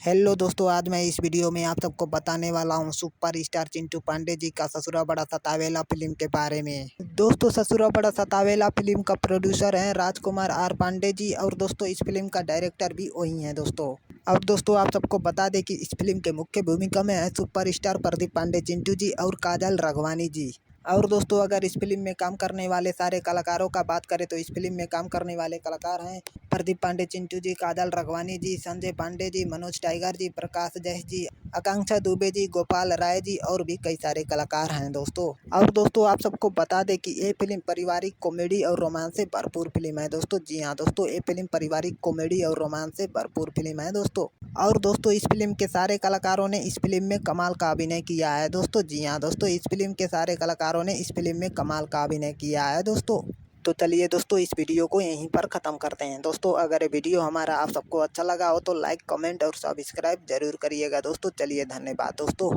Hello दोस्तों, आज मैं इस वीडियो में आप सबको बताने वाला हूँ सुपर स्टार चिंटू पांडे जी का ससुरा बड़ा सतावेला फिल्म के बारे में। दोस्तों, ससुरा बड़ा सतावेला फिल्म का प्रोड्यूसर है राजकुमार आर पांडे जी और दोस्तों इस फिल्म का डायरेक्टर भी वही है दोस्तों। अब दोस्तों आप सबको बता दें कि इस फिल्म के मुख्य भूमिका में है सुपर स्टार प्रदीप पांडे चिंटू जी और काजल राघवानी जी। और दोस्तों अगर इस फिल्म में काम करने वाले सारे कलाकारों का बात करें तो इस फिल्म में काम करने वाले कलाकार हैं प्रदीप पांडे चिंटू जी, काजल राघवानी जी, संजय पांडे जी, मनोज टाइगर जी, प्रकाश जैस जी, आकांक्षा दुबे जी, गोपाल राय जी और भी कई सारे कलाकार हैं दोस्तों। और दोस्तों आप सबको बता दें कि ये फिल्म पारिवारिक कॉमेडी और रोमांस से भरपूर फिल्म है दोस्तों। जी हाँ दोस्तों, ये फिल्म पारिवारिक कॉमेडी और रोमांस से भरपूर फिल्म है दोस्तों। और दोस्तों इस फिल्म के सारे कलाकारों ने इस फिल्म में कमाल का अभिनय किया है दोस्तों। जी हाँ दोस्तों, इस फिल्म के सारे कलाकारों ने इस फिल्म में कमाल का अभिनय किया है दोस्तों। तो चलिए दोस्तों इस वीडियो को यहीं पर ख़त्म करते हैं दोस्तों। अगर ये वीडियो हमारा आप सबको अच्छा लगा हो तो लाइक, कमेंट और सब्सक्राइब जरूर करिएगा दोस्तों। चलिए धन्यवाद दोस्तों।